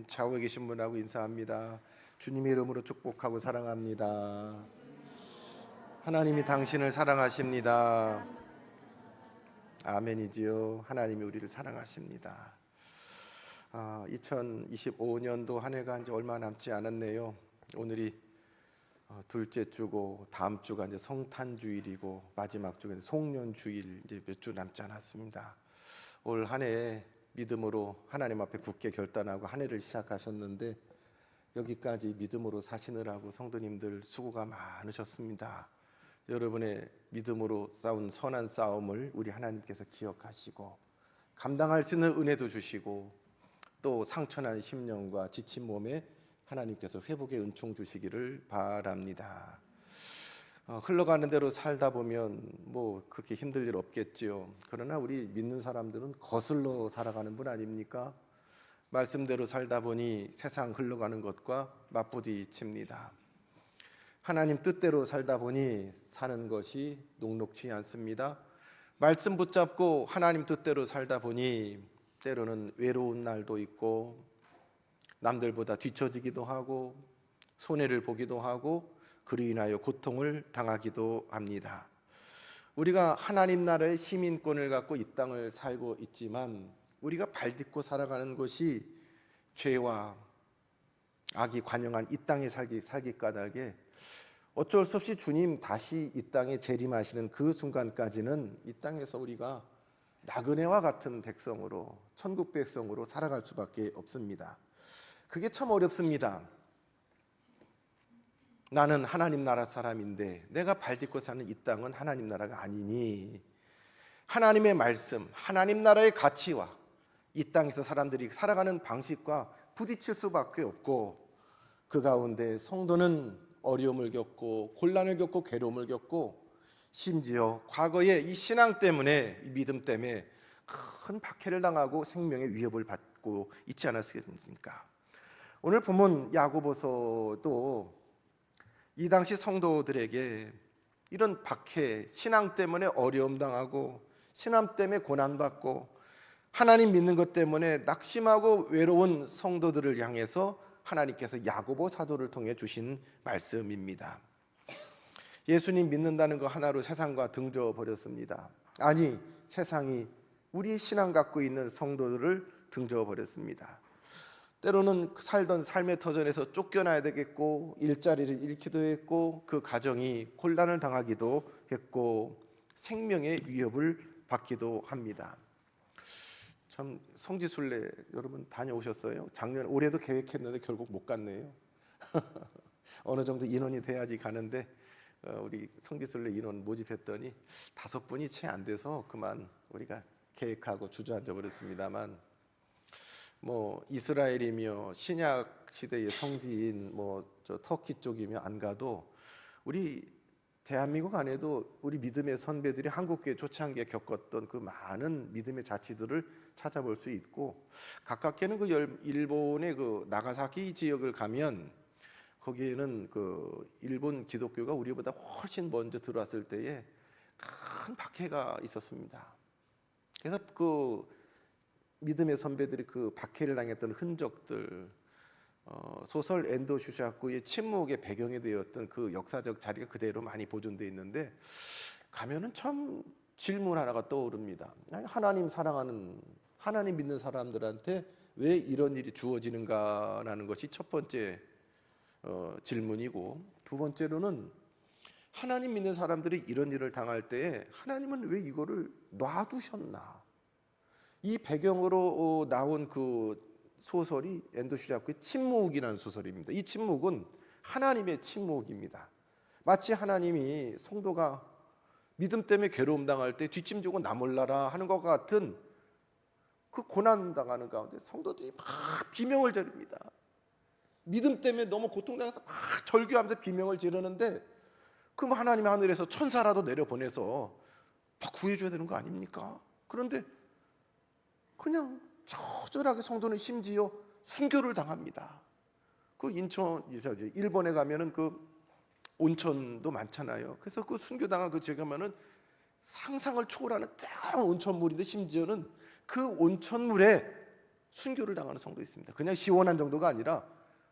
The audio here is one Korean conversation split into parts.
좌우에 계신 분하고 인사합니다. 주님의 이름으로 축복하고 사랑합니다. 하나님이 당신을 사랑하십니다. 아멘이지요. 하나님이 우리를 사랑하십니다. 2025년도 한 해가 이제 얼마 남지 않았네요. 오늘이 둘째 주고 다음 주가 이제 성탄주일이고 마지막 주가 송년주일, 이제 몇 주 남지 않았습니다. 올 한 해 믿음으로 하나님 앞에 굳게 결단하고 한 해를 시작하셨는데 여기까지 믿음으로 사시느라고 성도님들 수고가 많으셨습니다. 여러분의 믿음으로 싸운 선한 싸움을 우리 하나님께서 기억하시고 감당할 수 있는 은혜도 주시고 또 상처난 심령과 지친 몸에 하나님께서 회복의 은총 주시기를 바랍니다. 흘러가는 대로 살다 보면 뭐 그렇게 힘들 일 없겠지요. 그러나 우리 믿는 사람들은 거슬러 살아가는 분 아닙니까? 말씀대로 살다 보니 세상 흘러가는 것과 맞부딪힙니다. 하나님 뜻대로 살다 보니 사는 것이 녹록지 않습니다. 말씀 붙잡고 하나님 뜻대로 살다 보니 때로는 외로운 날도 있고 남들보다 뒤처지기도 하고 손해를 보기도 하고 그로 인하여 고통을 당하기도 합니다. 우리가 하나님 나라의 시민권을 갖고 이 땅을 살고 있지만 우리가 발딛고 살아가는 것이 죄와 악이 관영한 이 땅에 살기 까닭에 어쩔 수 없이 주님 다시 이 땅에 재림하시는 그 순간까지는 이 땅에서 우리가 나그네와 같은 백성으로, 천국 백성으로 살아갈 수밖에 없습니다. 그게 참 어렵습니다. 나는 하나님 나라 사람인데 내가 발딛고 사는 이 땅은 하나님 나라가 아니니 하나님의 말씀, 하나님 나라의 가치와 이 땅에서 사람들이 살아가는 방식과 부딪힐 수밖에 없고 그 가운데 성도는 어려움을 겪고 곤란을 겪고 괴로움을 겪고 심지어 과거에 이 신앙 때문에, 이 믿음 때문에 큰 박해를 당하고 생명의 위협을 받고 있지 않았습니까? 오늘 본문 야고보서도 이 당시 성도들에게 이런 박해, 신앙 때문에 어려움 당하고 신앙 때문에 고난받고 하나님 믿는 것 때문에 낙심하고 외로운 성도들을 향해서 하나님께서 야고보 사도를 통해 주신 말씀입니다. 예수님 믿는다는 거 하나로 세상과 등져 버렸습니다. 아니, 세상이 우리 신앙 갖고 있는 성도들을 등져 버렸습니다. 때로는 살던 삶의 터전에서 쫓겨나야 되겠고 일자리를 잃기도 했고 그 가정이 곤란을 당하기도 했고 생명의 위협을 받기도 합니다. 참 성지순례 여러분 다녀오셨어요? 작년 올해도 계획했는데 결국 못 갔네요. 어느 정도 인원이 돼야지 가는데 우리 성지순례 인원 모집했더니 5분이 채 안 돼서 그만 우리가 계획하고 주저앉아 버렸습니다만 뭐 이스라엘이며 신약 시대의 성지인 저 터키 쪽이며 안 가도 우리 대한민국 안에도 우리 믿음의 선배들이 한국교회 초창기에 겪었던 그 많은 믿음의 자취들을 찾아볼 수 있고 가깝게는 그 일본의 그 나가사키 지역을 가면 거기에는 그 일본 기독교가 우리보다 훨씬 먼저 들어왔을 때에 큰 박해가 있었습니다. 그래서 그 믿음의 선배들이 그 박해를 당했던 흔적들, 소설 엔도 슈샤쿠의 침묵의 배경이 되었던 그 역사적 자리가 그대로 많이 보존되어 있는데 가면은 참 질문 하나가 떠오릅니다. 하나님 사랑하는, 하나님 믿는 사람들한테 왜 이런 일이 주어지는가라는 것이 첫 번째 질문이고, 두 번째로는 하나님 믿는 사람들이 이런 일을 당할 때에 하나님은 왜 이거를 놔두셨나? 이 배경으로 나온 그 소설이 엔도 슈샤쿠의 침묵이라는 소설입니다. 이 침묵은 하나님의 침묵입니다. 마치 하나님이 성도가 믿음 때문에 괴로움 당할 때 뒷짐 지고 나 몰라라 하는 것 같은 그 고난 당하는 가운데 성도들이 막 비명을 지릅니다. 믿음 때문에 너무 고통당해서 막 절규하면서 비명을 지르는데 그럼 하나님이 하늘에서 천사라도 내려보내서 막 구해줘야 되는 거 아닙니까? 그런데 그냥 처절하게 성도는 심지어 순교를 당합니다. 그 일본에 가면은 그 온천도 많잖아요. 그래서 그 순교당한 그 지역에 가면은 상상을 초월하는 뜨거운 온천물인데 심지어는 그 온천물에 순교를 당하는 성도 있습니다. 그냥 시원한 정도가 아니라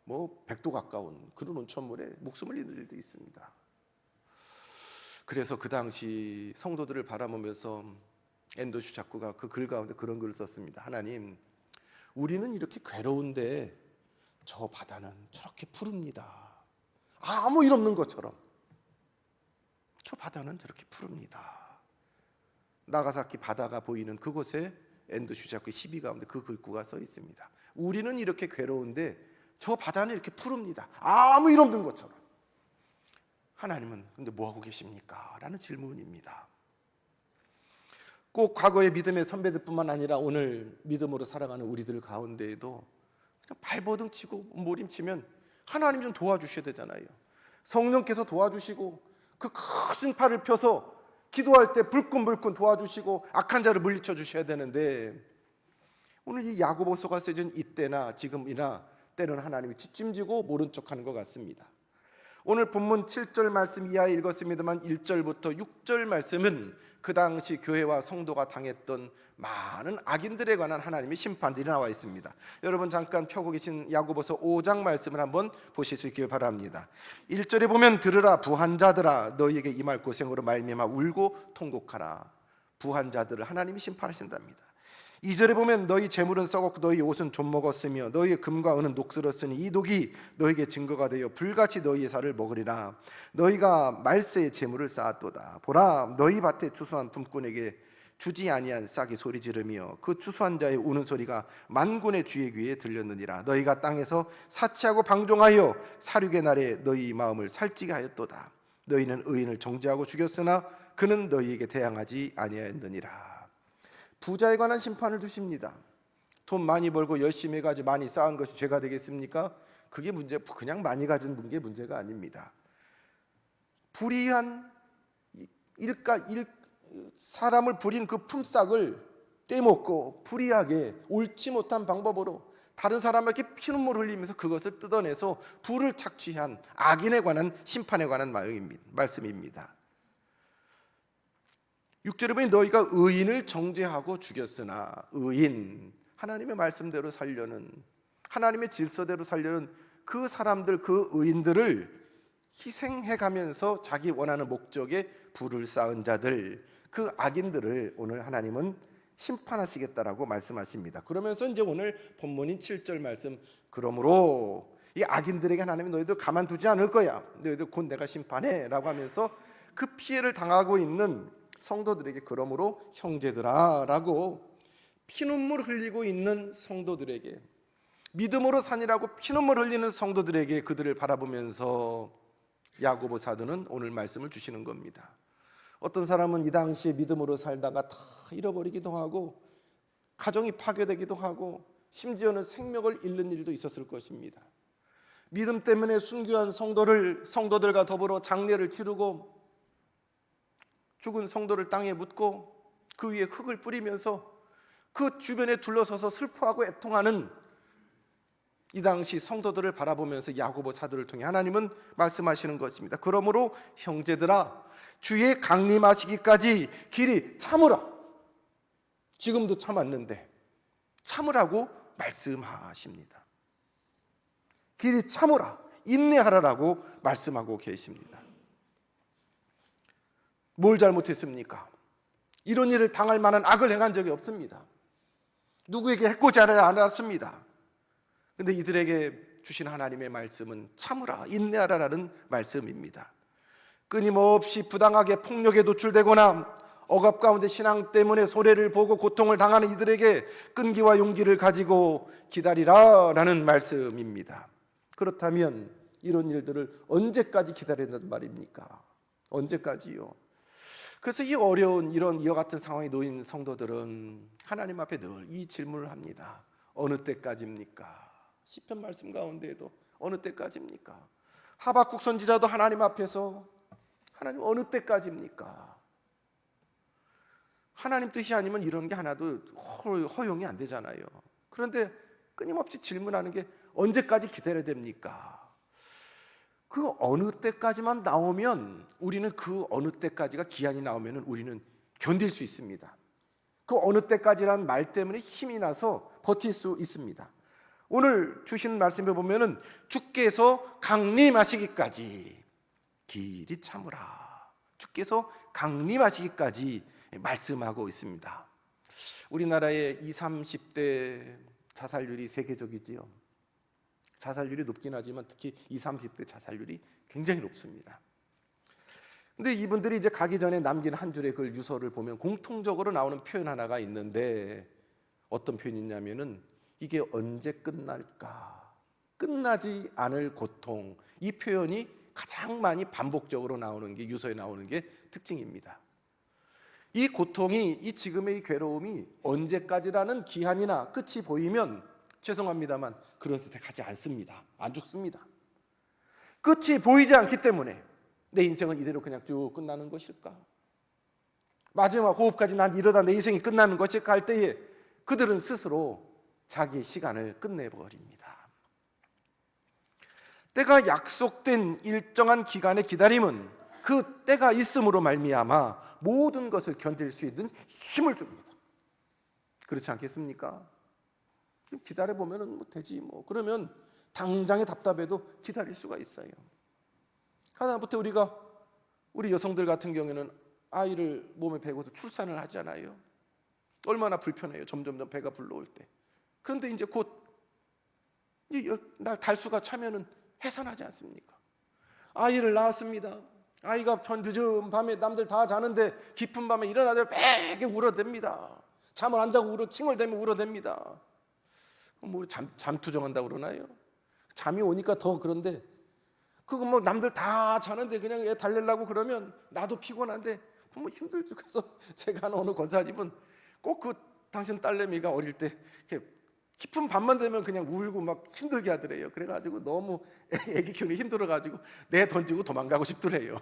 뭐 100도 가까운 그런 온천물에 목숨을 잃는 일도 있습니다. 그래서 그 당시 성도들을 바라보면서 앤더슈 작가가 그 글 가운데 그런 글을 썼습니다. 하나님, 우리는 이렇게 괴로운데 저 바다는 저렇게 푸릅니다. 아무 일 없는 것처럼 저 바다는 저렇게 푸릅니다. 나가사키 바다가 보이는 그곳에 앤더슈 작가의 시비 가운데 그 글구가 써 있습니다. 우리는 이렇게 괴로운데 저 바다는 이렇게 푸릅니다. 아무 일 없는 것처럼. 하나님은 근데 뭐 하고 계십니까? 라는 질문입니다. 꼭 과거의 믿음의 선배들뿐만 아니라 오늘 믿음으로 살아가는 우리들 가운데에도 그냥 발버둥 치고 몰임치면 하나님 좀 도와주셔야 되잖아요. 성령께서 도와주시고 그 큰 팔을 펴서 기도할 때 불끈불끈 도와주시고 악한 자를 물리쳐 주셔야 되는데, 오늘 이 야고보서가 쓰여진 이때나 지금이나 때는 하나님이 뒷짐지고 모른 척하는 것 같습니다. 오늘 본문 7절 말씀 이하에 읽었습니다만 1절부터 6절 말씀은 그 당시 교회와 성도가 당했던 많은 악인들에 관한 하나님의 심판들이 나와 있습니다. 여러분 잠깐 펴고 계신 야고보서 5장 말씀을 한번 보실 수 있길 바랍니다. 1절에 보면 들으라 부한자들아 너희에게 임할 고생으로 말미암아 울고 통곡하라. 부한자들을 하나님이 심판하신답니다. 2절에 보면 너희 재물은 썩었고 너희 옷은 좀 먹었으며 너희의 금과 은은 녹슬었으니 이 독이 너희에게 증거가 되어 불같이 너희의 살을 먹으리라. 너희가 말세의 재물을 쌓았도다. 보라 너희 밭에 추수한 품꾼에게 주지 아니한 싹이 소리 지르며 그 추수한 자의 우는 소리가 만군의 주의 귀에 들렸느니라. 너희가 땅에서 사치하고 방종하여 살육의 날에 너희 마음을 살찌게 하였도다. 너희는 의인을 정죄하고 죽였으나 그는 너희에게 대항하지 아니하였느니라. 부자에 관한 심판을 주십니다. 돈 많이 벌고 열심히 해가지고 많이 쌓은 것이 죄가 되겠습니까? 그게 문제, 그냥 많이 가진 게 문제가 아닙니다. 불의한 사람을 부린 그 품삯을 떼먹고 불의하게 옳지 못한 방법으로 다른 사람에게 피눈물 흘리면서 그것을 뜯어내서 부를 착취한 악인에 관한 심판에 관한 말씀입니다. 6절에 보면 너희가 의인을 정죄하고 죽였으나, 의인, 하나님의 말씀대로 살려는, 하나님의 질서대로 살려는 그 사람들, 그 의인들을 희생해가면서 자기 원하는 목적에 불을 쌓은 자들, 그 악인들을 오늘 하나님은 심판하시겠다라고 말씀하십니다. 그러면서 이제 오늘 본문인 7절 말씀, 그러므로 이 악인들에게 하나님이 너희들 가만두지 않을 거야, 너희들 곧 내가 심판해 라고 하면서 그 피해를 당하고 있는 성도들에게, 그러므로 형제들아 라고 피눈물 흘리고 있는 성도들에게, 믿음으로 산이라고 피눈물 흘리는 성도들에게 그들을 바라보면서 야고보 사도는 오늘 말씀을 주시는 겁니다. 어떤 사람은 이 당시에 믿음으로 살다가 다 잃어버리기도 하고 가정이 파괴되기도 하고 심지어는 생명을 잃는 일도 있었을 것입니다. 믿음 때문에 순교한 성도들과 더불어 장례를 치르고 죽은 성도를 땅에 묻고 그 위에 흙을 뿌리면서 그 주변에 둘러서서 슬퍼하고 애통하는 이 당시 성도들을 바라보면서 야고보 사도를 통해 하나님은 말씀하시는 것입니다. 그러므로 형제들아 주의 강림하시기까지 길이 참으라. 지금도 참았는데 참으라고 말씀하십니다. 길이 참으라, 인내하라라고 말씀하고 계십니다. 뭘 잘못했습니까? 이런 일을 당할 만한 악을 행한 적이 없습니다. 누구에게 해코지 않았습니다. 그런데 이들에게 주신 하나님의 말씀은 참으라, 인내하라라는 말씀입니다. 끊임없이 부당하게 폭력에 노출되거나 억압 가운데 신앙 때문에 소래를 보고 고통을 당하는 이들에게 끈기와 용기를 가지고 기다리라라는 말씀입니다. 그렇다면 이런 일들을 언제까지 기다려야 된단 말입니까? 언제까지요? 그래서 이 어려운 이와 같은 상황에 놓인 성도들은 하나님 앞에 늘 이 질문을 합니다. 어느 때까지입니까? 시편 말씀 가운데에도 어느 때까지입니까? 하박국 선지자도 하나님 앞에서 하나님 어느 때까지입니까? 하나님 뜻이 아니면 이런 게 하나도 허용이 안 되잖아요. 그런데 끊임없이 질문하는 게 언제까지 기다려야 됩니까? 그 어느 때까지만 나오면 우리는 그 어느 때까지가 기한이 나오면 우리는 견딜 수 있습니다. 그 어느 때까지라는 말 때문에 힘이 나서 버틸 수 있습니다. 오늘 주신 말씀에 보면은 주께서 강림하시기까지 길이 참으라. 주께서 강림하시기까지 말씀하고 있습니다. 우리나라의 20, 30대 자살률이 세계적이지요. 자살률이 높긴 하지만 특히 20, 30대 자살률이 굉장히 높습니다. 근데 이분들이 이제 가기 전에 남긴 한 줄의 그 유서를 보면 공통적으로 나오는 표현 하나가 있는데, 어떤 표현이냐면은 이게 언제 끝날까? 끝나지 않을 고통. 이 표현이 가장 많이 반복적으로 나오는 게, 유서에 나오는 게 특징입니다. 이 고통이, 이 지금의 이 괴로움이 언제까지라는 기한이나 끝이 보이면 죄송합니다만 그런 선택하지 않습니다. 안 죽습니다. 끝이 보이지 않기 때문에 내 인생은 이대로 그냥 쭉 끝나는 것일까? 마지막 호흡까지 난 이러다 내 인생이 끝나는 것일까 할 때에 그들은 스스로 자기의 시간을 끝내버립니다. 때가 약속된 일정한 기간의 기다림은 그 때가 있음으로 말미암아 모든 것을 견딜 수 있는 힘을 줍니다. 그렇지 않겠습니까? 기다려보면 뭐 되지 뭐. 그러면 당장에 답답해도 기다릴 수가 있어요. 하다못해 우리 여성들 같은 경우에는 아이를 몸에 베고서 출산을 하잖아요. 얼마나 불편해요. 점점 배가 불러올 때. 그런데 이제 곧 달수가 차면은 해산하지 않습니까? 아이를 낳았습니다. 아이가 늦은 밤에 남들 다 자는데 깊은 밤에 일어나서 베게 울어댑니다. 잠을 안 자고 칭얼대며 울어댑니다. 뭐 잠투정한다고 그러나요? 잠이 오니까 더 그런데, 그거 뭐 남들 다 자는데 그냥 애 달래려고 그러면 나도 피곤한데 뭐 힘들죠. 그래서 제가 아는 어느 권사님은 꼭 그 당신 딸내미가 어릴 때 이렇게 깊은 밤만 되면 그냥 울고 막 힘들게 하더래요. 그래가지고 너무 애기 키우기 힘들어가지고 내 던지고 도망가고 싶더래요.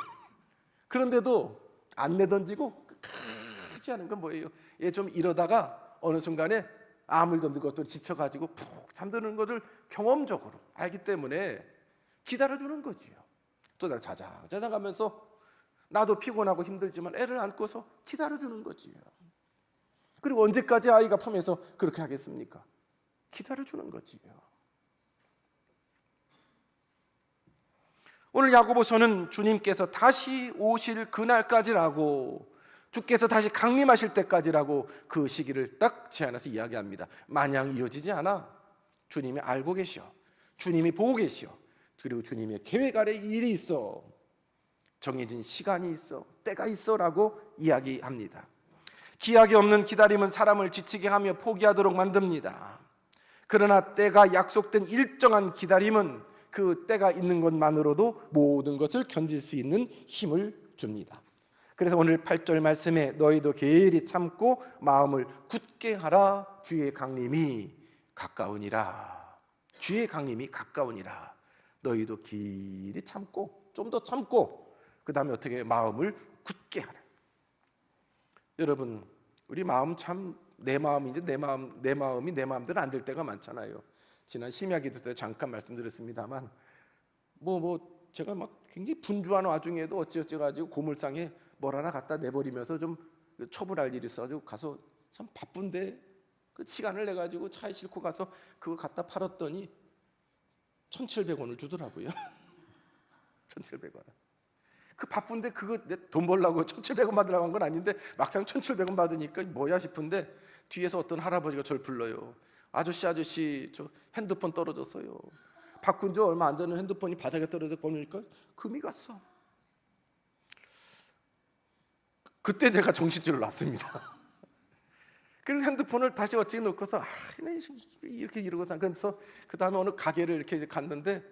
그런데도 안 내던지고 크지 않은 건 뭐예요? 얘 좀 이러다가 어느 순간에 아무리 던지고 것도 지쳐가지고 푹 잠드는 것을 경험적으로 알기 때문에 기다려주는 거지요. 또 자장 가면서 나도 피곤하고 힘들지만 애를 안고서 기다려주는 거지요. 그리고 언제까지 아이가 품에서 그렇게 하겠습니까? 기다려주는 거지요. 오늘 야고보서는 주님께서 다시 오실 그날까지라고, 주께서 다시 강림하실 때까지라고 그 시기를 딱 제안해서 이야기합니다. 마냥 이어지지 않아. 주님이 알고 계셔. 주님이 보고 계셔. 그리고 주님의 계획 아래 일이 있어. 정해진 시간이 있어. 때가 있어라고 이야기합니다. 기약이 없는 기다림은 사람을 지치게 하며 포기하도록 만듭니다. 그러나 때가 약속된 일정한 기다림은 그 때가 있는 것만으로도 모든 것을 견딜 수 있는 힘을 줍니다. 그래서 오늘 8절 말씀에 너희도 게으리 참고 마음을 굳게 하라. 주의 강림이 가까우니라. 주의 강림이 가까우니라. 너희도 길이 참고, 좀 더 참고, 그 다음에 어떻게 마음을 굳게 하라. 여러분, 우리 마음 참, 내 마음이 내 마음대로 안 될 때가 많잖아요. 지난 심야기도 때 잠깐 말씀드렸습니다만, 제가 막 굉장히 분주한 와중에도 어찌어찌 가지고 고물상에 뭘 하나 갖다 내버리면서 좀 처분할 일이 있어가지고 가서 참 바쁜데 그 시간을 내 가지고 차에 싣고 가서 그거 갖다 팔았더니 1,700원을 주더라고요. 1,700원. 그 바쁜데 그거 내 돈 벌려고 1,700원 받으려고 한 건 아닌데 막상 1,700원 받으니까 뭐야 싶은데 뒤에서 어떤 할아버지가 저를 불러요. 아저씨 저 핸드폰 떨어졌어요. 바꾼 지 얼마 안 되는 핸드폰이 바닥에 떨어져 보니까 금이 갔어. 그때 제가 정신줄을 놨습니다. 그리고 핸드폰을 다시 어찌 놓고서 이렇게 이러고서, 그래서 그 다음에 어느 가게를 이렇게 갔는데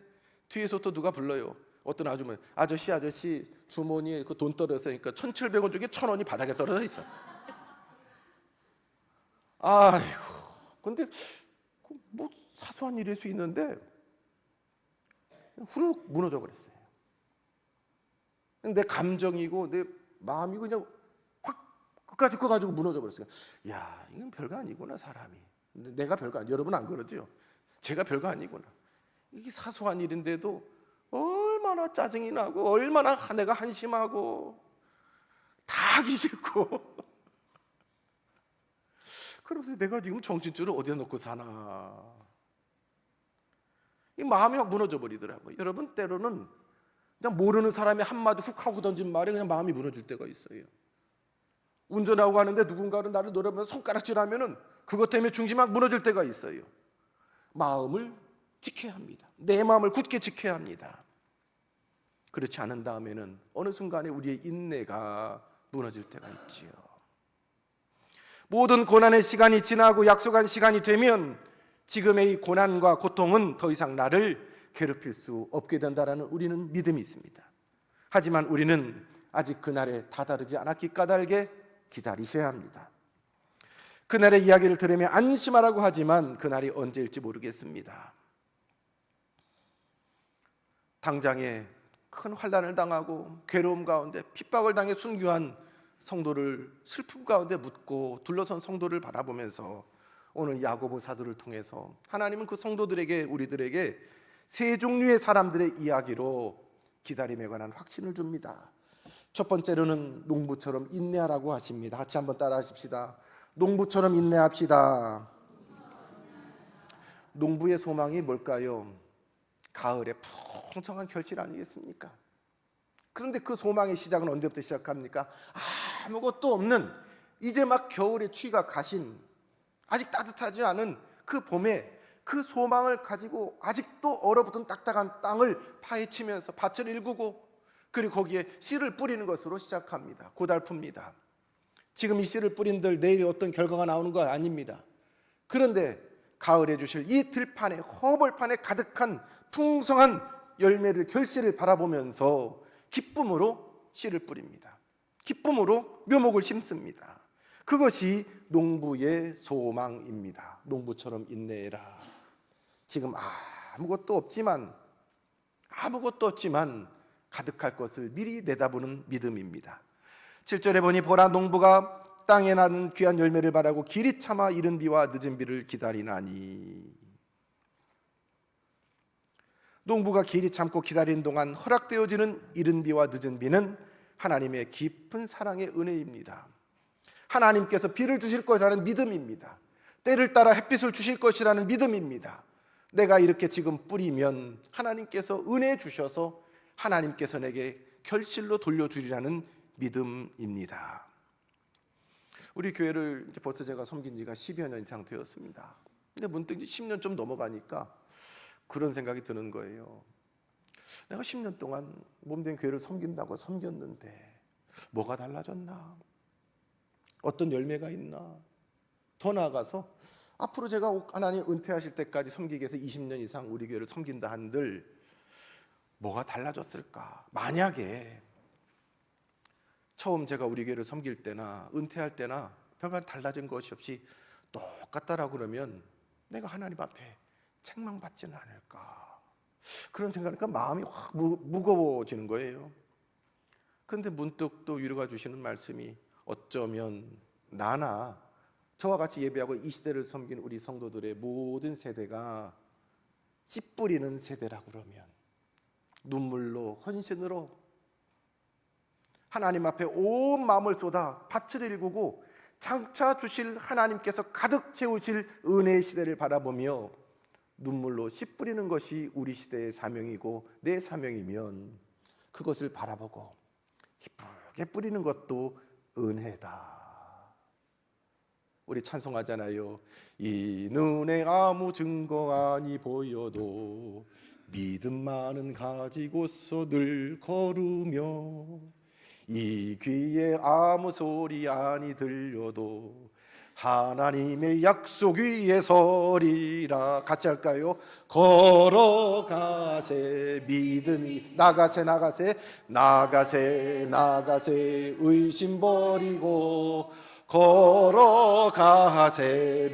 뒤에서 또 누가 불러요. 어떤 아주머니, 아저씨 주머니에 그 돈 떨어졌으니까 1,700원 중에 1,000원이 바닥에 떨어져 있어. 아이고, 근데 뭐 사소한 일일 수 있는데 후루룩 무너져 버렸어요. 내 감정이고 내 마음이 그냥 확 끝까지 그거 가지고 무너져 버렸어요. 야, 이건 별거 아니구나 사람이. 근데 내가 별거 아니, 여러분 안 그러죠? 제가 별거 아니구나. 이게 사소한 일인데도 얼마나 짜증이 나고 얼마나 내가 한심하고 다 하기 싫고 그러면서 내가 지금 정신줄을 어디에 놓고 사나, 이 마음이 막 무너져 버리더라고요. 여러분, 때로는 그냥 모르는 사람이 한마디 훅 하고 던진 말에 그냥 마음이 무너질 때가 있어요. 운전하고 가는데 누군가는 나를 노려보면서 손가락질하면은 그것 때문에 중심이 막 무너질 때가 있어요. 마음을 지켜야 합니다. 내 마음을 굳게 지켜야 합니다. 그렇지 않은 다음에는 어느 순간에 우리의 인내가 무너질 때가 있지요. 모든 고난의 시간이 지나고 약속한 시간이 되면 지금의 이 고난과 고통은 더 이상 나를 괴롭힐 수 없게 된다라는 우리는 믿음이 있습니다. 하지만 우리는 아직 그날에 다다르지 않았기 까닭에 기다리셔야 합니다. 그날의 이야기를 들으며 안심하라고 하지만 그날이 언제일지 모르겠습니다. 당장에 큰 환난을 당하고 괴로움 가운데 핍박을 당해 순교한 성도를 슬픔 가운데 묻고 둘러선 성도를 바라보면서 오늘 야고보 사도를 통해서 하나님은 그 성도들에게, 우리들에게 세 종류의 사람들의 이야기로 기다림에 관한 확신을 줍니다. 첫 번째로는 농부처럼 인내하라고 하십니다. 같이 한번 따라 하십시다. 농부처럼 인내합시다. 농부의 소망이 뭘까요? 가을에 풍성한 결실 아니겠습니까? 그런데 그 소망의 시작은 언제부터 시작합니까? 아무것도 없는, 이제 막 겨울에 추위가 가신, 아직 따뜻하지 않은 그 봄에 그 소망을 가지고 아직도 얼어붙은 딱딱한 땅을 파헤치면서 밭을 일구고, 그리고 거기에 씨를 뿌리는 것으로 시작합니다. 고달픕니다. 지금 이 씨를 뿌린들 내일 어떤 결과가 나오는 거 아닙니다. 그런데 가을에 주실 이 들판에, 허벌판에 가득한 풍성한 열매를, 결실을 바라보면서 기쁨으로 씨를 뿌립니다. 기쁨으로 묘목을 심습니다. 그것이 농부의 소망입니다. 농부처럼 인내해라. 지금 아무것도 없지만 가득할 것을 미리 내다보는 믿음입니다. 7절에 보니 보라, 농부가 땅에 나는 귀한 열매를 바라고 길이 참아 이른 비와 늦은 비를 기다리나니. 농부가 길이 참고 기다리는 동안 허락되어지는 이른 비와 늦은 비는 하나님의 깊은 사랑의 은혜입니다. 하나님께서 비를 주실 것이라는 믿음입니다. 때를 따라 햇빛을 주실 것이라는 믿음입니다. 내가 이렇게 지금 뿌리면 하나님께서 은혜 주셔서 하나님께서 내게 결실로 돌려주리라는 믿음입니다. 우리 교회를 이제 벌써 제가 섬긴 지가 10여 년 이상 되었습니다. 근데 문득 10년 좀 넘어가니까 그런 생각이 드는 거예요. 내가 10년 동안 몸된 교회를 섬긴다고 섬겼는데 뭐가 달라졌나? 어떤 열매가 있나? 더 나아가서 앞으로 제가 하나님 은퇴하실 때까지 섬기기 위해서 20년 이상 우리 교회를 섬긴다 한들 뭐가 달라졌을까? 만약에 처음 제가 우리 교회를 섬길 때나 은퇴할 때나 별반 달라진 것이 없이 똑같다라고 그러면 내가 하나님 앞에 책망받지는 않을까? 그런 생각하니까 마음이 확 무거워지는 거예요. 그런데 문득 또 위로가 주시는 말씀이, 어쩌면 나나 저와 같이 예배하고 이 시대를 섬긴 우리 성도들의 모든 세대가 씨 뿌리는 세대라고 그러면 눈물로, 헌신으로 하나님 앞에 온 마음을 쏟아 밭을 일구고 장차 주실 하나님께서 가득 채우실 은혜의 시대를 바라보며 눈물로 씨 뿌리는 것이 우리 시대의 사명이고 내 사명이면 그것을 바라보고 기쁘게 뿌리는 것도 은혜다. 우리 찬송하잖아요. 이 눈에 아무 증거 아니 보여도 믿음만은 가지고서 늘 걸으며, 이 귀에 아무 소리 아니 들려도 하나님의 약속 위에 서리라. 같이 할까요? 걸어가세 믿음이, 나가세 의심 버리고 걸어가세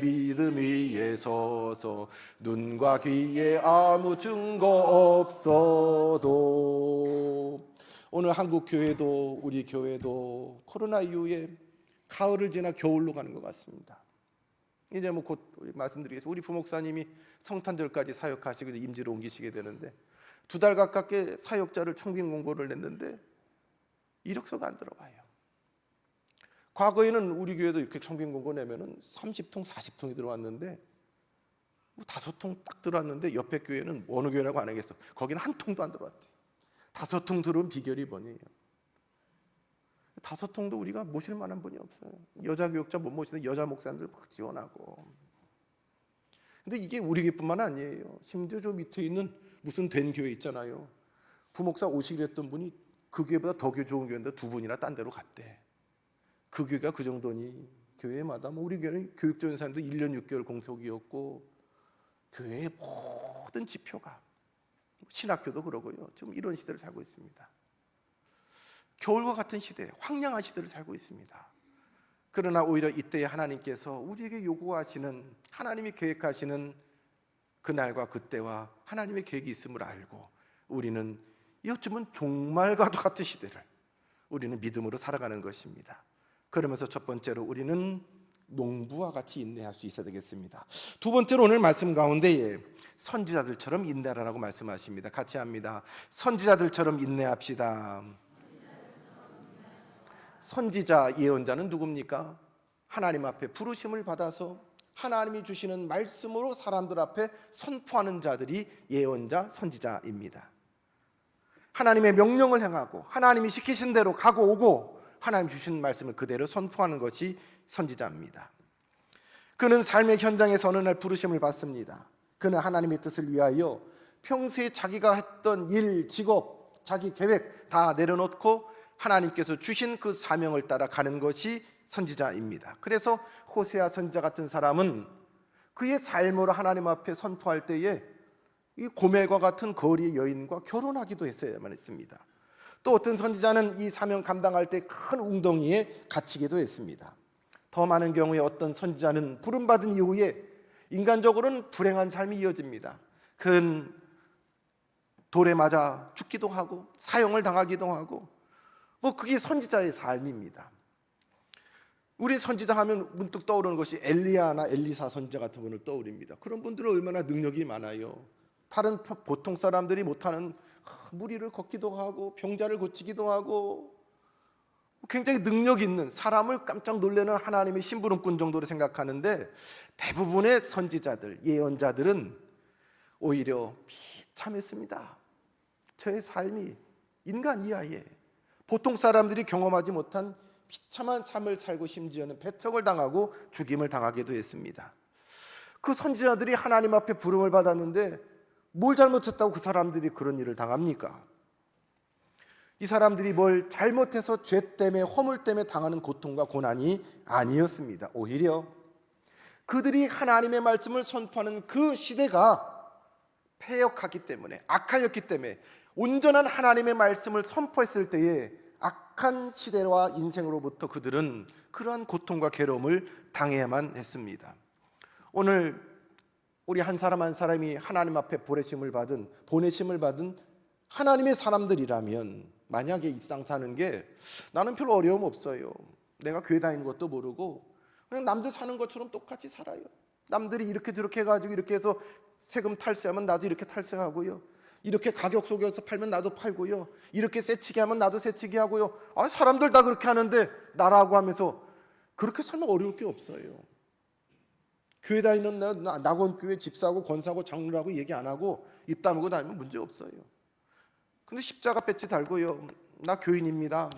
믿음 위에 서서 눈과 귀에 아무 증거 없어도. 오늘 한국 교회도, 우리 교회도 코로나 이후에 가을을 지나 겨울로 가는 것 같습니다. 이제 뭐 곧 말씀드리겠습니다. 우리 부목사님이 성탄절까지 사역하시고 임지로 옮기시게 되는데 2달 가깝게 사역자를 청빙 공고를 냈는데 이력서가 안 들어와요. 과거에는 우리 교회도 이렇게 청빙공고 내면은 30통, 40통이 들어왔는데 뭐 5통 딱 들어왔는데 옆에 교회는 어느 교회라고 안 하겠어. 거기는 한 통도 안 들어왔대. 5통 들어온 비결이 뭐냐요? 5통도 우리가 모실 만한 분이 없어요. 여자 교육자 못 모시는 여자 목사님들 막 지원하고. 근데 이게 우리 교회뿐만 아니에요. 심지어 저 밑에 있는 무슨 된 교회 있잖아요. 부목사 오시기로 했던 분이 그 교회보다 더 좋은 교회인데 2분이나 딴 데로 갔대. 그 교회가 그 정도니 교회마다 뭐 우리 교회는 교육전사님도 1년 6개월 공석이었고 교회의 모든 지표가 신학교도 그러고요. 지금 이런 시대를 살고 있습니다. 겨울과 같은 시대, 황량한 시대를 살고 있습니다. 그러나 오히려 이때에 하나님께서 우리에게 요구하시는 하나님이 계획하시는 그날과 그때와 하나님의 계획이 있음을 알고 우리는 어쩌면 종말과도 같은 시대를 우리는 믿음으로 살아가는 것입니다. 그러면서 첫 번째로 우리는 농부와 같이 인내할 수 있어야 되겠습니다. 두 번째로 오늘 말씀 가운데에 선지자들처럼 인내하라고 말씀하십니다. 같이 합니다. 선지자들처럼 인내합시다. 선지자, 예언자는 누굽니까? 하나님 앞에 부르심을 받아서 하나님이 주시는 말씀으로 사람들 앞에 선포하는 자들이 예언자, 선지자입니다. 하나님의 명령을 행하고 하나님이 시키신 대로 가고 오고 하나님 주신 말씀을 그대로 선포하는 것이 선지자입니다. 그는 삶의 현장에서 어느 날 부르심을 받습니다. 그는 하나님의 뜻을 위하여 평소에 자기가 했던 일, 직업, 자기 계획 다 내려놓고 하나님께서 주신 그 사명을 따라 가는 것이 선지자입니다. 그래서 호세아 선지자 같은 사람은 그의 삶으로 하나님 앞에 선포할 때에 이 고멜과 같은 거리의 여인과 결혼하기도 했어야만 했습니다. 또 어떤 선지자는 이 사명 감당할 때 큰 웅덩이에 갇히기도 했습니다. 더 많은 경우에 어떤 선지자는 부름받은 이후에 인간적으로는 불행한 삶이 이어집니다. 큰 돌에 맞아 죽기도 하고 사형을 당하기도 하고 뭐 그게 선지자의 삶입니다. 우리 선지자 하면 문득 떠오르는 것이 엘리야나 엘리사 선지자 같은 분을 떠올립니다. 그런 분들은 얼마나 능력이 많아요. 다른 보통 사람들이 못하는 무리를 걷기도 하고 병자를 고치기도 하고 굉장히 능력 있는 사람을 깜짝 놀라는 하나님의 심부름꾼 정도로 생각하는데 대부분의 선지자들, 예언자들은 오히려 비참했습니다. 저의 삶이 인간 이하에 보통 사람들이 경험하지 못한 비참한 삶을 살고 심지어는 배척을 당하고 죽임을 당하기도 했습니다. 그 선지자들이 하나님 앞에 부름을 받았는데 뭘 잘못했다고 그 사람들이 그런 일을 당합니까? 이 사람들이 뭘 잘못해서 죄 때문에 허물 때문에 당하는 고통과 고난이 아니었습니다. 오히려 그들이 하나님의 말씀을 선포하는 그 시대가 패역하기 때문에 악하였기 때문에 온전한 하나님의 말씀을 선포했을 때에 악한 시대와 인생으로부터 그들은 그러한 고통과 괴로움을 당해야만 했습니다. 오늘 우리 한 사람 한 사람이 하나님 앞에 보내심을 받은 하나님의 사람들이라면 만약에 이 땅 사는 게 나는 별로 어려움 없어요. 내가 교회 다니는 것도 모르고 그냥 남들 사는 것처럼 똑같이 살아요. 남들이 이렇게 저렇게 해가지고 이렇게 해서 세금 탈세하면 나도 이렇게 탈세하고요. 이렇게 가격 속여서 팔면 나도 팔고요. 이렇게 세치게 하면 나도 세치게 하고요. 사람들 다 그렇게 하는데 나라고 하면서 그렇게 살면 어려울 게 없어요. 교회 다니는 낙원교회 집사하고 권사하고 장로라고 얘기 안 하고 입 다물고 다니면 문제 없어요. 근데 십자가 배지 달고요. 나 교인입니다.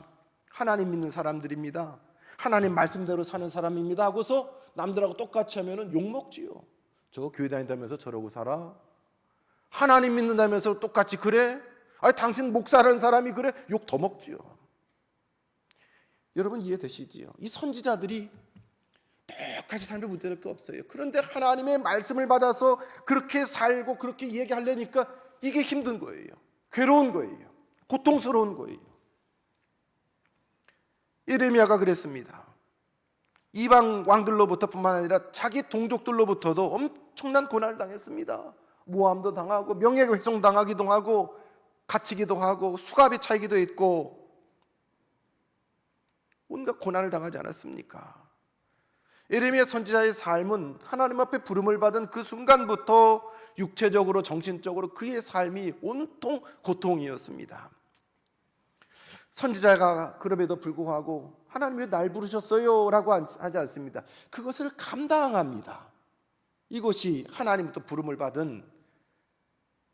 하나님 믿는 사람들입니다. 하나님 말씀대로 사는 사람입니다 하고서 남들하고 똑같이 하면 욕먹지요. 저 교회 다닌다면서 저러고 살아? 하나님 믿는다면서 똑같이 그래? 당신 목사라는 사람이 그래? 욕 더 먹지요. 여러분 이해되시지요? 이 선지자들이 똑같이 살면 문제될 게 없어요. 그런데 하나님의 말씀을 받아서 그렇게 살고 그렇게 얘기하려니까 이게 힘든 거예요. 괴로운 거예요. 고통스러운 거예요. 예레미야가 그랬습니다. 이방 왕들로부터 뿐만 아니라 자기 동족들로부터도 엄청난 고난을 당했습니다. 모함도 당하고 명예훼손 당하기도 하고 갇히기도 하고 수갑이 차이기도 했고 온갖 고난을 당하지 않았습니까? 예레미야 선지자의 삶은 하나님 앞에 부름을 받은 그 순간부터 육체적으로 정신적으로 그의 삶이 온통 고통이었습니다. 선지자가 그럼에도 불구하고 하나님 왜 날 부르셨어요? 라고 하지 않습니다. 그것을 감당합니다. 이것이 하나님부터 부름을 받은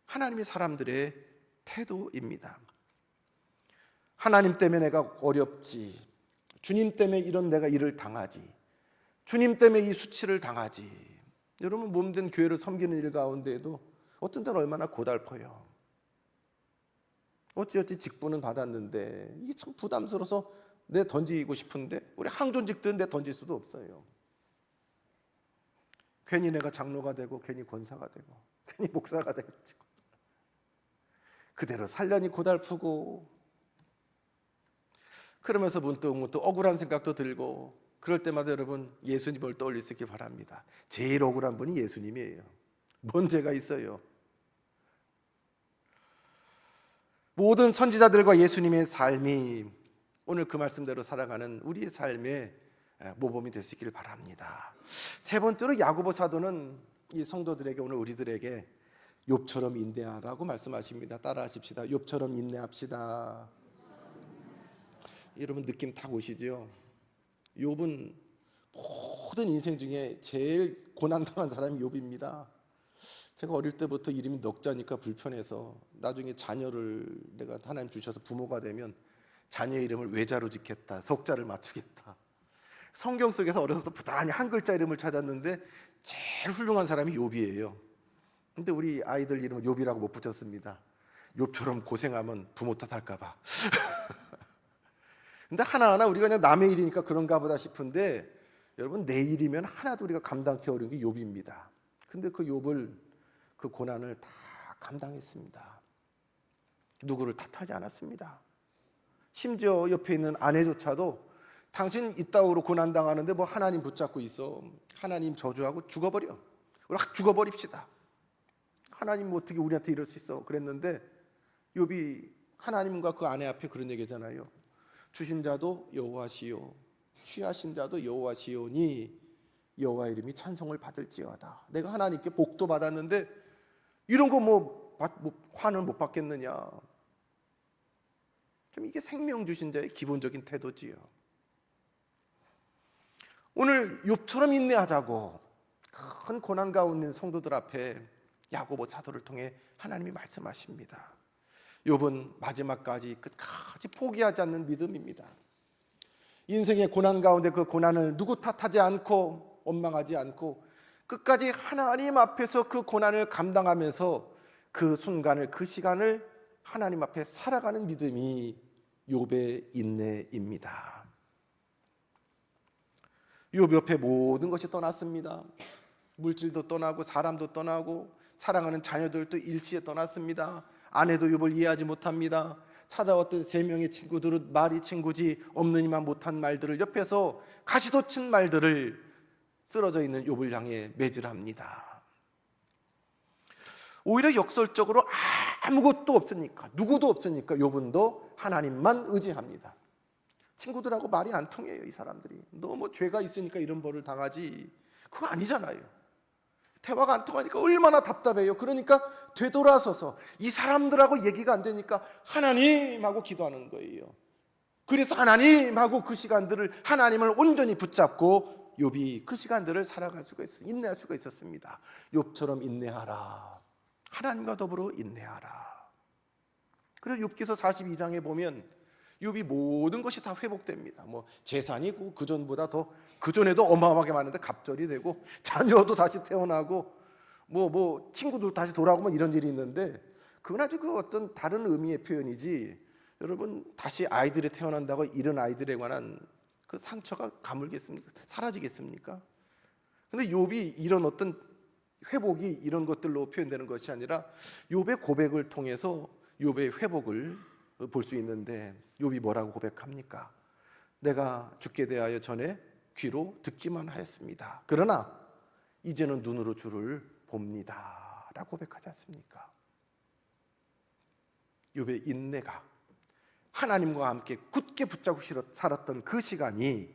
하나님의 사람들의 태도입니다. 하나님 때문에 내가 어렵지, 주님 때문에 이런 내가 일을 당하지, 주님 때문에 이 수치를 당하지. 여러분, 몸된 교회를 섬기는 일 가운데에도 어떤 때는 얼마나 고달퍼요. 어찌어찌 직분은 받았는데 이게 참 부담스러워서 내 던지고 싶은데 우리 항존직들은 내 던질 수도 없어요. 괜히 내가 장로가 되고 괜히 권사가 되고 괜히 목사가 되고 그대로 살려니 고달프고, 그러면서 문득 억울한 생각도 들고, 그럴 때마다 여러분 예수님을 떠올릴 수 있길 바랍니다. 제일 억울한 분이 예수님이에요. 뭔 죄가 있어요? 모든 선지자들과 예수님의 삶이 오늘 그 말씀대로 살아가는 우리의 삶의 모범이 될 수 있기를 바랍니다. 세 번째로 야고보 사도는 이 성도들에게, 오늘 우리들에게 욥처럼 인내하라고 말씀하십니다. 따라하십시다. 욥처럼 인내합시다. 여러분 느낌 딱 오시죠? 욥은 모든 인생 중에 제일 고난당한 사람이 욥입니다. 제가 어릴 때부터 이름이 넉자니까 불편해서 나중에 자녀를 내가 하나님 주셔서 부모가 되면 자녀의 이름을 외자로 짓겠다, 석자를 맞추겠다. 성경 속에서 어려서부터 부단히 한 글자 이름을 찾았는데 제일 훌륭한 사람이 욥이에요. 근데 우리 아이들 이름을 욥이라고 못 붙였습니다. 욥처럼 고생하면 부모 탓할까 봐. 근데 하나하나 우리가 그냥 남의 일이니까 그런가 보다 싶은데, 여러분 내 일이면 하나도 우리가 감당하기 어려운 게 욥입니다. 근데 그 욥을, 그 고난을 다 감당했습니다. 누구를 탓하지 않았습니다. 심지어 옆에 있는 아내조차도 당신 이따위로 고난당하는데 뭐 하나님 붙잡고 있어, 하나님 저주하고 죽어버려, 우리 확 죽어버립시다, 하나님 뭐 어떻게 우리한테 이럴 수 있어, 그랬는데 욥이 하나님과 그 아내 앞에 그런 얘기잖아요. 주신 자도 여호와시요 취하신 자도 여호와시오니 여호와 이름이 찬송을 받을지어다. 내가 하나님께 복도 받았는데 이런 거 뭐 화는 못 받겠느냐. 좀 이게 생명 주신 자의 기본적인 태도지요. 오늘 욥처럼 인내하자고 큰 고난 가운데 있는 성도들 앞에 야고보 사도를 통해 하나님이 말씀하십니다. 욥은 마지막까지 끝까지 포기하지 않는 믿음입니다. 인생의 고난 가운데 그 고난을 누구 탓하지 않고 원망하지 않고 끝까지 하나님 앞에서 그 고난을 감당하면서 그 순간을, 그 시간을 하나님 앞에 살아가는 믿음이 욥의 인내입니다. 욥 옆에 모든 것이 떠났습니다. 물질도 떠나고 사람도 떠나고 사랑하는 자녀들도 일시에 떠났습니다. 아내도 욥을 이해하지 못합니다. 찾아왔던 세 명의 친구들은 말이 친구지 없느니만 못한 말들을 옆에서 가시도 친 말들을 쓰러져 있는 욥을 향해 매질합니다. 오히려 역설적으로 아무것도 없으니까, 누구도 없으니까 욥은도 하나님만 의지합니다. 친구들하고 말이 안 통해요. 이 사람들이 너 뭐 죄가 있으니까 이런 벌을 당하지, 그거 아니잖아요. 대화가 안 통하니까 얼마나 답답해요. 그러니까 되돌아서서 이 사람들하고 얘기가 안 되니까 하나님하고 기도하는 거예요. 그래서 하나님하고 그 시간들을, 하나님을 온전히 붙잡고 욥이 그 시간들을 살아갈 수가 있어요. 인내할 수가 있었습니다. 욥처럼 인내하라. 하나님과 더불어 인내하라. 그래서 욥기서 42장에 보면 욥이 모든 것이 다 회복됩니다. 뭐 재산이고 그 전보다 더, 그 전에도 어마어마하게 많은데 갑절이 되고 자녀도 다시 태어나고 뭐 친구도 다시 돌아오고 이런 일이 있는데, 그건 아주 그 어떤 다른 의미의 표현이지, 여러분 다시 아이들이 태어난다고 이런 아이들에 관한 그 상처가 가물겠습니까? 사라지겠습니까? 근데 욥이 이런 어떤 회복이 이런 것들로 표현되는 것이 아니라 욥의 고백을 통해서 욥의 회복을 볼 수 있는데, 욥이 뭐라고 고백합니까? 내가 죽게 대하여 전에 귀로 듣기만 하였습니다. 그러나 이제는 눈으로 주를 봅니다 라고 고백하지 않습니까? 욥의 인내가 하나님과 함께 굳게 붙잡고 살았던 그 시간이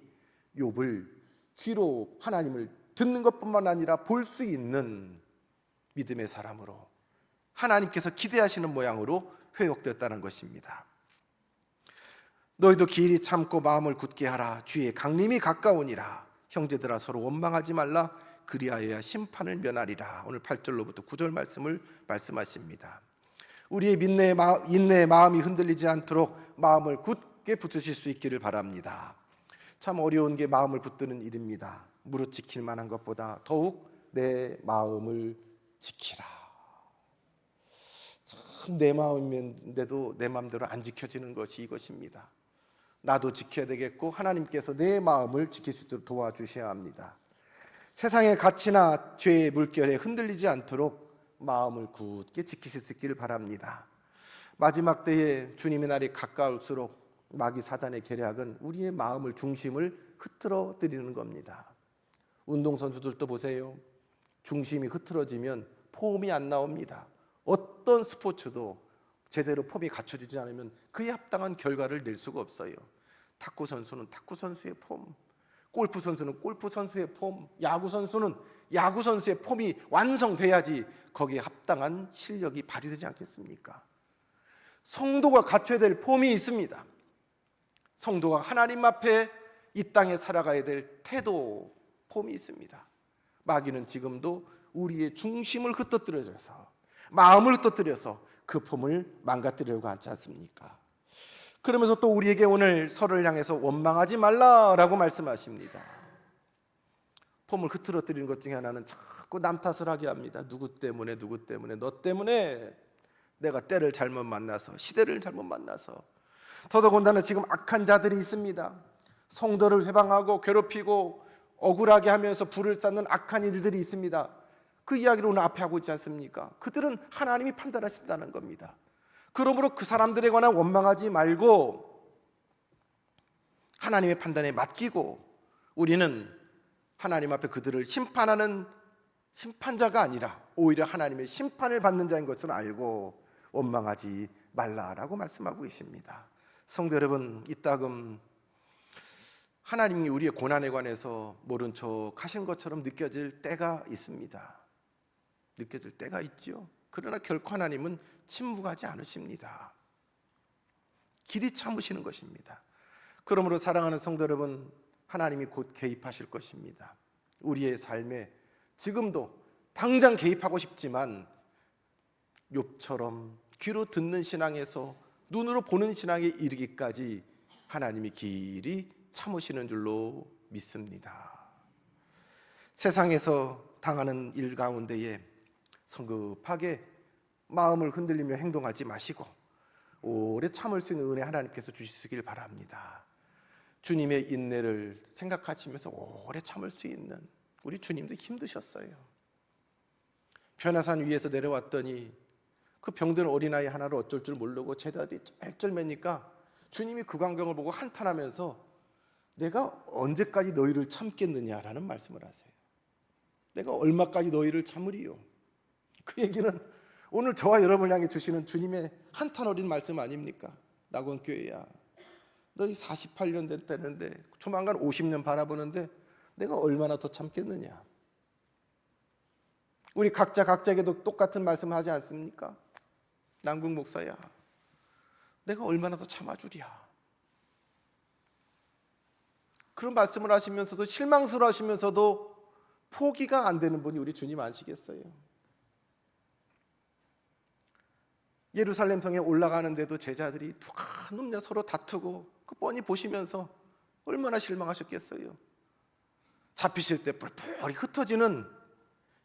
욥을 귀로 하나님을 듣는 것뿐만 아니라 볼 수 있는 믿음의 사람으로, 하나님께서 기대하시는 모양으로 회복되었다는 것입니다. 너희도 길이 참고 마음을 굳게 하라. 주의 강림이 가까우니라. 형제들아 서로 원망하지 말라. 그리하여야 심판을 면하리라. 오늘 8절로부터 9절 말씀을 말씀하십니다. 우리의 인내의 마음이 흔들리지 않도록 마음을 굳게 붙으실 수 있기를 바랍니다. 참 어려운 게 마음을 붙드는 일입니다. 무릇 지킬 만한 것보다 더욱 내 마음을 지키라. 참 내 마음인데도 내 마음대로 안 지켜지는 것이 이것입니다. 나도 지켜야 되겠고 하나님께서 내 마음을 지킬 수 있도록 도와주셔야 합니다. 세상의 가치나 죄의 물결에 흔들리지 않도록 마음을 굳게 지키실 수 있기를 바랍니다. 마지막 때에 주님의 날이 가까울수록 마귀 사단의 계략은 우리의 마음을 중심을 흐트러 드리는 겁니다. 운동선수들도 보세요. 중심이 흐트러지면 폼이 안 나옵니다. 어떤 스포츠도 제대로 폼이 갖춰지지 않으면 그에 합당한 결과를 낼 수가 없어요. 탁구 선수는 탁구 선수의 폼, 골프 선수는 골프 선수의 폼, 야구 선수는 야구 선수의 폼이 완성돼야지 거기에 합당한 실력이 발휘되지 않겠습니까? 성도가 갖춰야 될 폼이 있습니다. 성도가 하나님 앞에 이 땅에 살아가야 될 태도, 폼이 있습니다. 마귀는 지금도 우리의 중심을 흩어뜨려서, 마음을 흩어뜨려서 그 폼을 망가뜨리려고 하지 않습니까? 그러면서 또 우리에게 오늘 서로를 향해서 원망하지 말라라고 말씀하십니다. 폼을 흐트러뜨리는 것 중에 하나는 자꾸 남 탓을 하게 합니다. 누구 때문에 너 때문에 내가 때를 잘못 만나서, 시대를 잘못 만나서. 더더군다나 지금 악한 자들이 있습니다. 성도를 회방하고 괴롭히고 억울하게 하면서 불을 쌓는 악한 일들이 있습니다. 그 이야기를 오늘 앞에 하고 있지 않습니까? 그들은 하나님이 판단하신다는 겁니다. 그러므로 그 사람들에 관한 원망하지 말고 하나님의 판단에 맡기고 우리는 하나님 앞에 그들을 심판하는 심판자가 아니라 오히려 하나님의 심판을 받는 자인 것을 알고 원망하지 말라라고 말씀하고 계십니다. 성도 여러분, 이따금 하나님이 우리의 고난에 관해서 모른 척 하신 것처럼 느껴질 때가 있습니다. 느껴질 때가 있지요. 그러나 결코 하나님은 침묵하지 않으십니다. 길이 참으시는 것입니다. 그러므로 사랑하는 성도 여러분, 하나님이 곧 개입하실 것입니다. 우리의 삶에 지금도 당장 개입하고 싶지만 욥처럼 귀로 듣는 신앙에서 눈으로 보는 신앙에 이르기까지 하나님이 길이 참으시는 줄로 믿습니다. 세상에서 당하는 일 가운데에 성급하게 마음을 흔들리며 행동하지 마시고 오래 참을 수 있는 은혜 하나님께서 주시길 바랍니다. 주님의 인내를 생각하시면서 오래 참을 수 있는, 우리 주님도 힘드셨어요. 변화산 위에서 내려왔더니 그 병든 어린아이 하나를 어쩔 줄 모르고 제자들이 쩔쩔매니까 주님이 그 광경을 보고 한탄하면서 내가 언제까지 너희를 참겠느냐라는 말씀을 하세요. 내가 얼마까지 너희를 참으리요. 그 얘기는 오늘 저와 여러분을 향해 주시는 주님의 한탄 어린 말씀 아닙니까? 낙원교회야, 너희 48년 됐다는데 조만간 50년 바라보는데 내가 얼마나 더 참겠느냐. 우리 각자에게도 똑같은 말씀을 하지 않습니까? 남궁 목사야, 내가 얼마나 더 참아주랴. 그런 말씀을 하시면서도 실망스러워 하시면서도 포기가 안 되는 분이 우리 주님 아시겠어요? 예루살렘 성에 올라가는데도 제자들이 누가 놈냐 서로 다투고 그 뻔히 보시면서 얼마나 실망하셨겠어요? 잡히실 때 뿔뿔이 흩어지는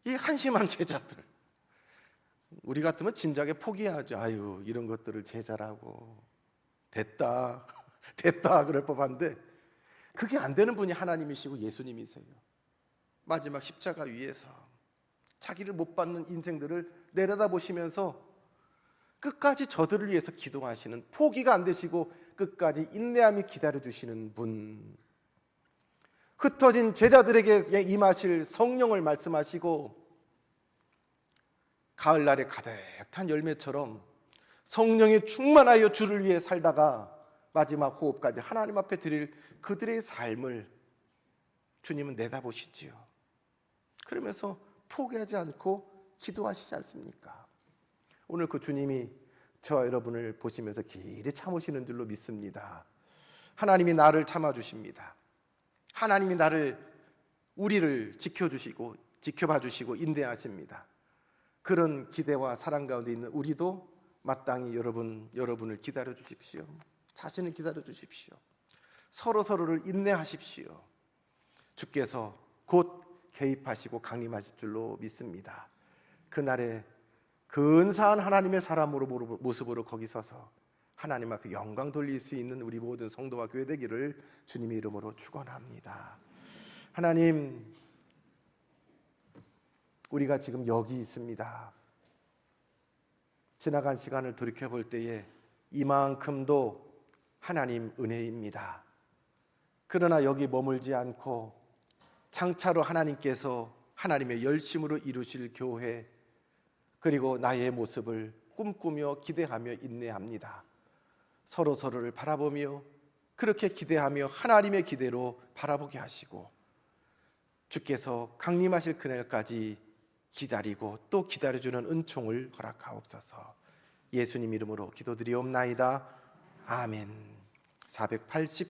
이 한심한 제자들, 우리 같으면 진작에 포기하죠. 아유, 이런 것들을 제자라고 됐다 그럴 법한데 그게 안 되는 분이 하나님이시고 예수님이세요. 마지막 십자가 위에서 자기를 못 받는 인생들을 내려다보시면서 끝까지 저들을 위해서 기도하시는, 포기가 안 되시고 끝까지 인내함이 기다려주시는 분, 흩어진 제자들에게 임하실 성령을 말씀하시고 가을날에 가득한 열매처럼 성령에 충만하여 주를 위해 살다가 마지막 호흡까지 하나님 앞에 드릴 그들의 삶을 주님은 내다보시지요. 그러면서 포기하지 않고 기도하시지 않습니까? 오늘 그 주님이 저와 여러분을 보시면서 길이 참으시는 줄로 믿습니다. 하나님이 나를 참아주십니다. 하나님이 우리를 지켜주시고 지켜봐 주시고 인내하십니다. 그런 기대와 사랑 가운데 있는 우리도 마땅히 여러분을 기다려 주십시오. 자신을 기다려 주십시오. 서로를 인내하십시오. 주께서 곧 개입하시고 강림하실 줄로 믿습니다. 그날에 근사한 하나님의 사람으로 모습으로 거기 서서 하나님 앞에 영광 돌릴 수 있는 우리 모든 성도와 교회 되기를 주님의 이름으로 축원합니다. 하나님, 우리가 지금 여기 있습니다. 지나간 시간을 돌이켜볼 때에 이만큼도 하나님 은혜입니다. 그러나 여기 머물지 않고 장차로 하나님께서 하나님의 열심으로 이루실 교회, 그리고 나의 모습을 꿈꾸며 기대하며 인내합니다. 서로를 바라보며 그렇게 기대하며 하나님의 기대로 바라보게 하시고 주께서 강림하실 그날까지 기다리고 또 기다려주는 은총을 허락하옵소서. 예수님 이름으로 기도드리옵나이다. 아멘. 480